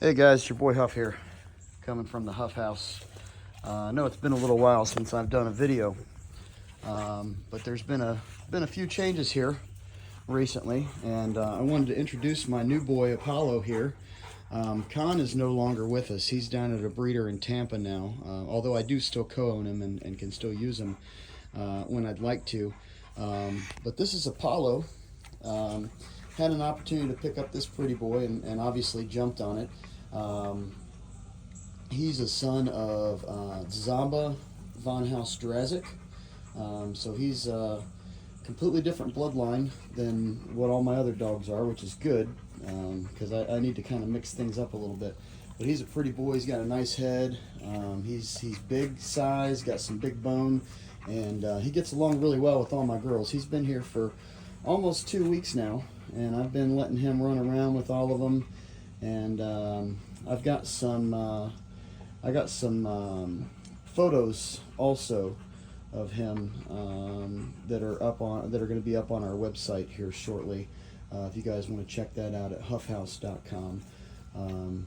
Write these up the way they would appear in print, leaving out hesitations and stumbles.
Hey guys, it's your boy Huff here, coming from the Huff House. I know it's been a little while since I've done a video, but there's been a few changes here recently, and I wanted to introduce my new boy Apollo here. Con is no longer with us. He's down at a breeder in Tampa now, although I do still co-own him and can still use him when I'd like to. But this is Apollo. Had an opportunity to pick up this pretty boy and obviously jumped on it. He's a son of Zamba von Haus-Drazik. So he's a completely different bloodline than what all my other dogs are, which is good because I need to kind of mix things up a little bit. But he's a pretty boy. He's got a nice head. He's big size, got some big bone, and he gets along really well with all my girls. He's been here for almost 2 weeks now, and I've been letting him run around with all of them. And I've got some photos also of him that are going to be up on our website here shortly. If you guys want to check that out at huffhouse.com.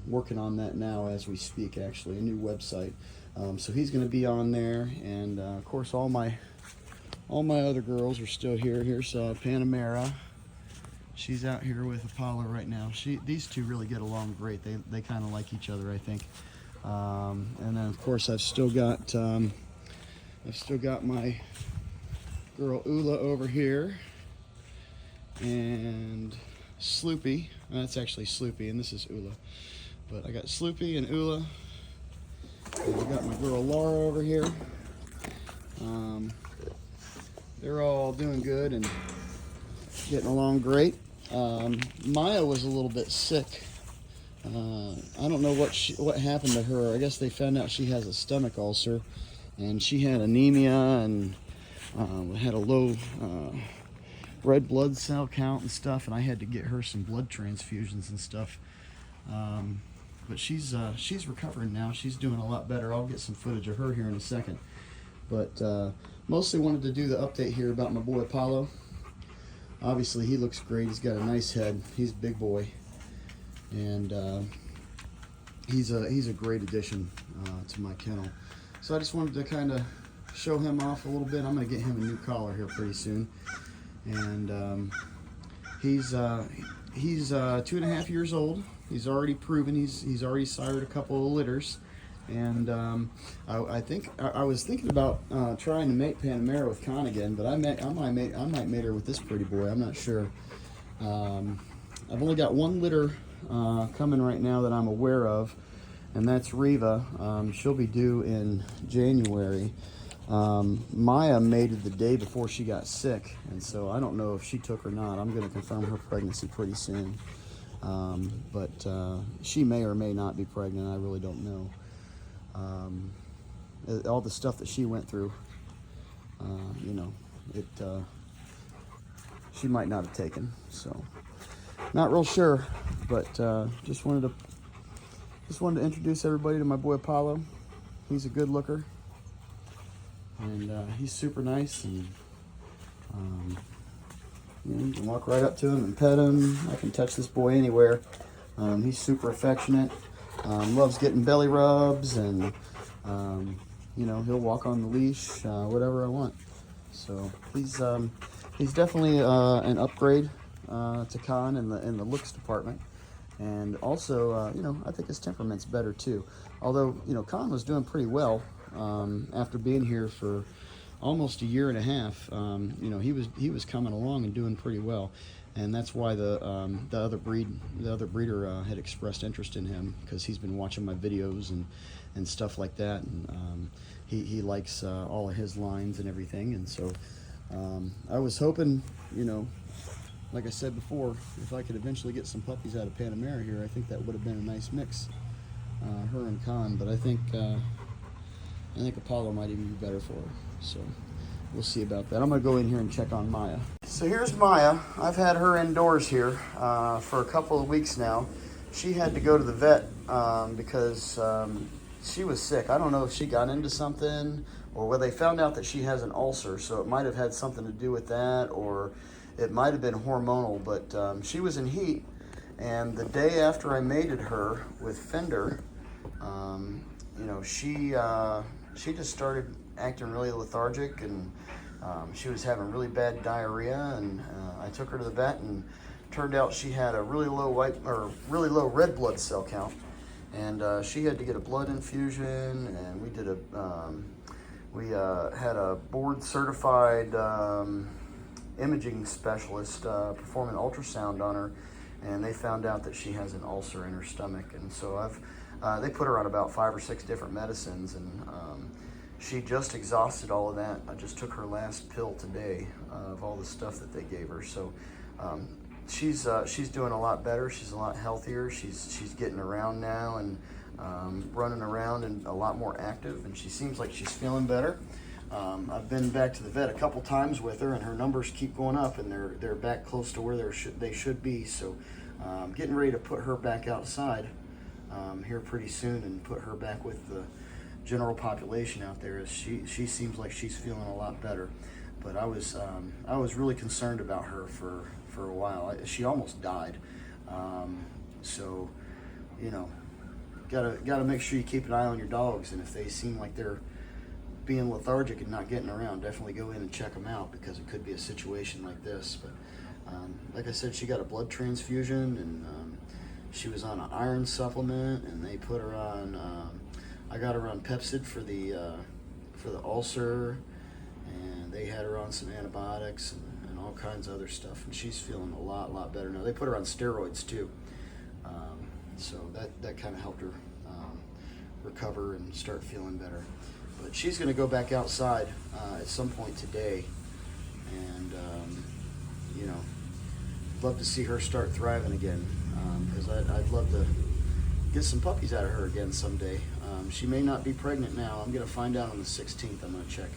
Working on that now as we speak, actually, a new website. So he's going to be on there, and of course all my other girls are still here. Here's Panamera. She's out here with Apollo right now. These two really get along great. They kind of like each other, I think. And then of course I've still got my girl Ula over here, and Sloopy. That's actually Sloopy, and this is Ula. But I got Sloopy and Ula. And I got my girl Laura over here. They're all doing good and getting along great. Maya was a little bit sick. I don't know what happened to her. I guess they found out she has a stomach ulcer, and she had anemia and had a low red blood cell count and stuff, and I had to get her some blood transfusions and stuff. But she's recovering now. She's doing a lot better. I'll get some footage of her here in a second. But mostly wanted to do the update here about my boy Apollo. Obviously he looks great. He's got a nice head. He's a big boy, and he's a great addition to my kennel. So I just wanted to kind of show him off a little bit. I'm going to get him a new collar here pretty soon, and he's 2.5 years old. He's already proven he's already sired a couple of litters. And I think I was thinking about trying to mate Panamera with Con again, but I might mate her with this pretty boy. I'm not sure. I've only got one litter coming right now that I'm aware of, and that's Riva. She'll be due in January. Maya mated the day before she got sick, and so I don't know if she took or not. I'm going to confirm her pregnancy pretty soon, but she may or may not be pregnant. I really don't know. All the stuff that she went through, she might not have taken, so not real sure, but just wanted to introduce everybody to my boy Apollo. He's a good looker, and he's super nice, and you can walk right up to him and pet him. I can touch this boy anywhere. He's super affectionate. Loves getting belly rubs, and he'll walk on the leash, whatever I want. So he's definitely an upgrade to Con in the looks department, and also I think his temperament's better too. Although Con was doing pretty well after being here for almost 1.5 years. He was coming along and doing pretty well. And that's why the other breeder had expressed interest in him, because he's been watching my videos and stuff like that, and he likes all of his lines and everything. And so I was hoping, like I said before, if I could eventually get some puppies out of Panamera here, I think that would have been a nice mix, her and Con. But I think Apollo might even be better for her. So we'll see about that. I'm going to go in here and check on Maya. So here's Maya. I've had her indoors here for a couple of weeks now. She had to go to the vet because she was sick. I don't know if she got into something or whether they found out that she has an ulcer, so it might have had something to do with that, or it might have been hormonal, but she was in heat, And the day after I mated her with Fender, you know, she just started acting really lethargic, and she was having really bad diarrhea, and I took her to the vet, and turned out she had a really low really low red blood cell count, and she had to get a blood infusion, and we did had a board certified imaging specialist perform an ultrasound on her, and they found out that she has an ulcer in her stomach. And so they put her on about 5 or 6 different medicines, and she just exhausted all of that. I just took her last pill today of all the stuff that they gave her. So she's doing a lot better. She's a lot healthier. She's getting around now, and running around, and a lot more active, and she seems like she's feeling better. I've been back to the vet a couple times with her, and her numbers keep going up, and they're back close to where they should be. So getting ready to put her back outside here pretty soon, and put her back with the general population out there, as she seems like she's feeling a lot better. But I was really concerned about her for a while. She almost died. So, you know, gotta make sure you keep an eye on your dogs, and if they seem like they're being lethargic and not getting around, definitely go in and check them out, because it could be a situation like this. But like I said, she got a blood transfusion, and she was on an iron supplement, and they put her on. I got her on Pepsid for the ulcer, and they had her on some antibiotics and all kinds of other stuff, and she's feeling a lot better now. They put her on steroids too. So that kind of helped her recover and start feeling better. But she's going to go back outside at some point today, and you know, love to see her start thriving again, because I'd love to get some puppies out of her again someday. She may not be pregnant now. I'm going to find out on the 16th. I'm going to check.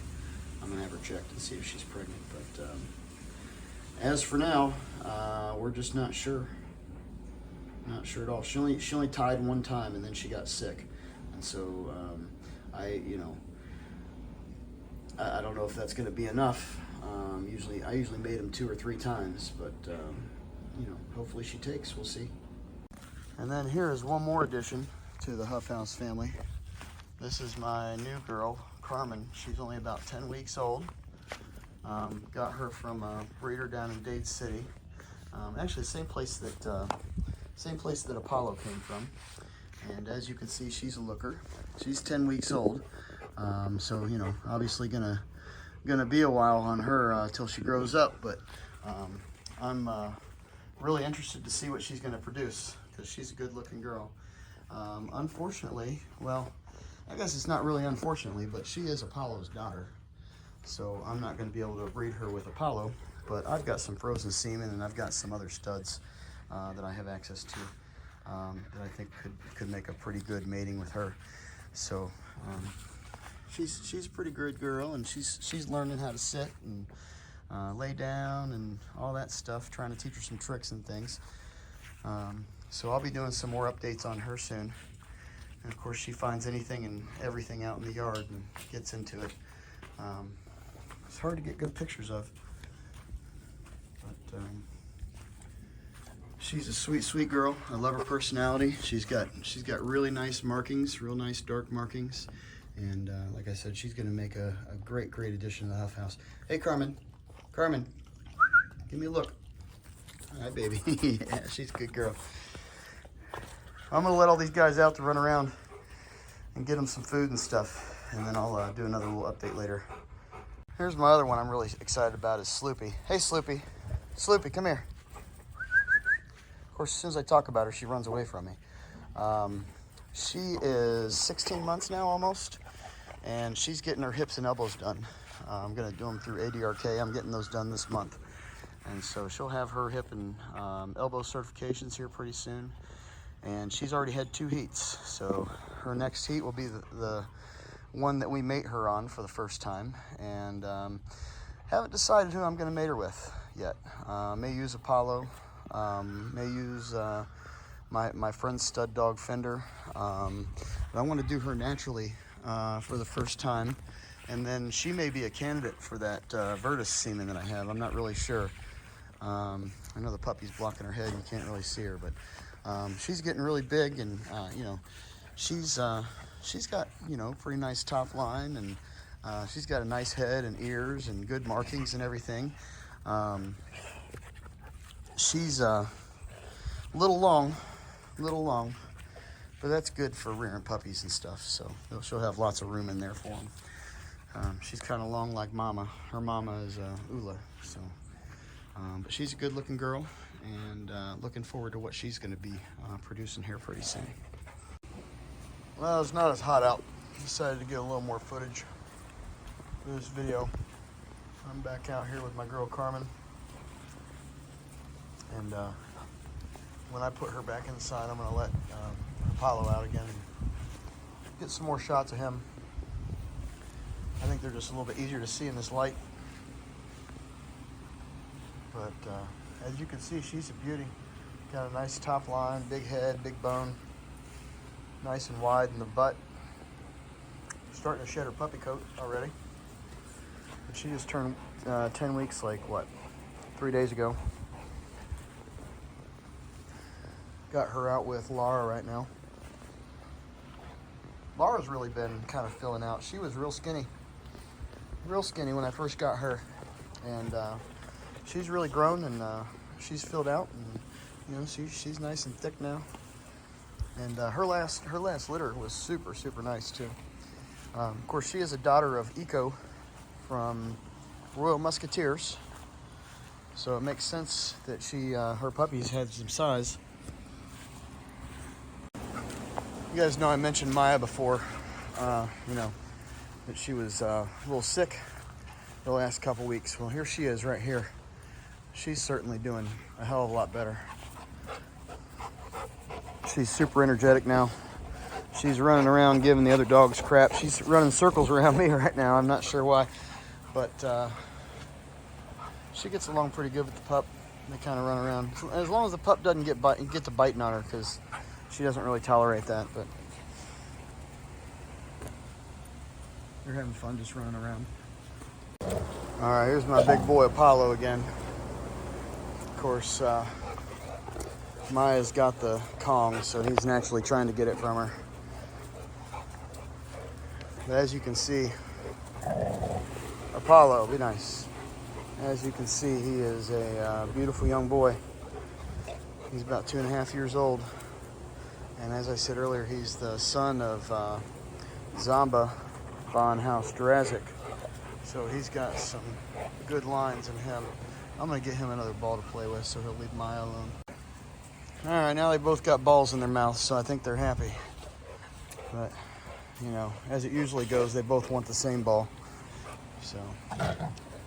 I'm going to have her checked and see if she's pregnant. But as for now, we're just not sure. Not sure at all. She only tied one time, and then she got sick, and so I don't know if that's going to be enough. I usually made them 2 or 3 times, but you know, hopefully she takes. We'll see. And then here is one more addition to the Huff House family. This is my new girl, Carmen. She's only about 10 weeks old. Got her from a breeder down in Dade City. Actually, same place that Apollo came from. And as you can see, she's a looker. She's 10 weeks old. So, you know, obviously gonna be a while on her till she grows up. But I'm really interested to see what she's gonna produce, because she's a good-looking girl. Unfortunately, well, I guess it's not really unfortunately, but she is Apollo's daughter. So I'm not going to be able to breed her with Apollo, but I've got some frozen semen, and I've got some other studs that I have access to that I think could make a pretty good mating with her. So she's a pretty good girl, and she's learning how to sit and lay down and all that stuff, trying to teach her some tricks and things. So I'll be doing some more updates on her soon. And of course, she finds anything and everything out in the yard and gets into it. It's hard to get good pictures of, but she's a sweet girl. I love her personality. She's got really nice markings, real nice dark markings, and like I said, she's going to make a great addition to the Huff House. Hey, Carmen, give me a look. Hi, baby. Yeah, she's a good girl. I'm going to let all these guys out to run around and get them some food and stuff, and then I'll do another little update later. Here's my other one I'm really excited about, is Sloopy. Hey, Sloopy. Sloopy, come here. Of course, as soon as I talk about her, she runs away from me. She is 16 months now almost, and she's getting her hips and elbows done. I'm going to do them through ADRK. I'm getting those done this month. And so she'll have her hip and elbow certifications here pretty soon. And she's already had 2 heats. So her next heat will be the one that we mate her on for the first time. And haven't decided who I'm going to mate her with yet. May use Apollo. May use my friend's stud dog Fender. But I want to do her naturally for the first time. And then she may be a candidate for that Virtus semen that I have. I'm not really sure. I know the puppy's blocking her head. You can't really see her, but she's getting really big, and you know, she's got, you know, pretty nice top line, and she's got a nice head and ears and good markings and everything. She's a little long, but that's good for rearing puppies and stuff. So she'll have lots of room in there for them. She's kind of long like Mama. Her mama is Ula, so. But she's a good-looking girl, and looking forward to what she's going to be producing here pretty soon. Well, it's not as hot out. Decided to get a little more footage for this video. I'm back out here with my girl Carmen, and when I put her back inside, I'm going to let Apollo out again and get some more shots of him. I think they're just a little bit easier to see in this light. But as you can see, she's a beauty. Got a nice top line, big head, big bone, nice and wide in the butt. Starting to shed her puppy coat already. But she just turned 10 weeks, like what, 3 days ago. Got her out with Laura right now. Laura's really been kind of filling out. She was real skinny when I first got her, and she's really grown, and she's filled out, and you know, she's nice and thick now. And her last litter was super nice too. Of course, she is a daughter of Eco from Royal Musketeers, so it makes sense that her puppies had some size. You guys know I mentioned Maya before, you know, that she was a little sick the last couple weeks. Well, here she is right here. She's certainly doing a hell of a lot better. She's super energetic now. She's running around giving the other dogs crap. She's running circles around me right now. I'm not sure why, but she gets along pretty good with the pup. They kind of run around. As long as the pup doesn't get to biting on her, because she doesn't really tolerate that. But they're having fun just running around. All right, here's my big boy Apollo again. Of course, Maya's got the Kong, so he's naturally trying to get it from her. But as you can see, Apollo, be nice. As you can see, he is a beautiful young boy. He's about 2.5 years old. And as I said earlier, he's the son of Zamba von House Jurassic. So he's got some good lines in him. I'm going to get him another ball to play with, so he'll leave Maya alone. All right, now they both got balls in their mouths, so I think they're happy. But, you know, as it usually goes, they both want the same ball. So,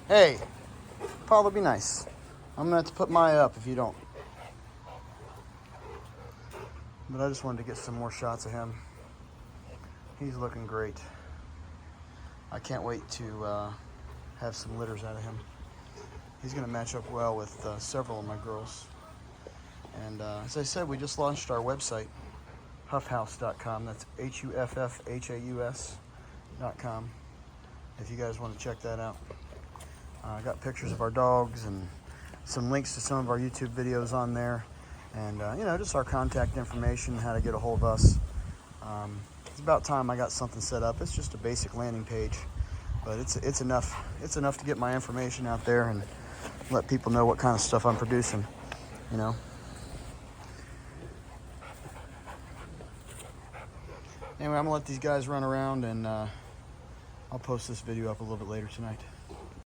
hey, Apollo, be nice. I'm going to have to put Maya up if you don't. But I just wanted to get some more shots of him. He's looking great. I can't wait to have some litters out of him. He's going to match up well with several of my girls. And as I said, we just launched our website, huffhouse.com. That's huffhaus.com. If you guys want to check that out. I got pictures of our dogs and some links to some of our YouTube videos on there. And, you know, just our contact information, how to get a hold of us. It's about time I got something set up. It's just a basic landing page, but it's enough. It's enough to get my information out there and let people know what kind of stuff I'm producing, you know. Anyway, I'm gonna let these guys run around, and I'll post this video up a little bit later tonight.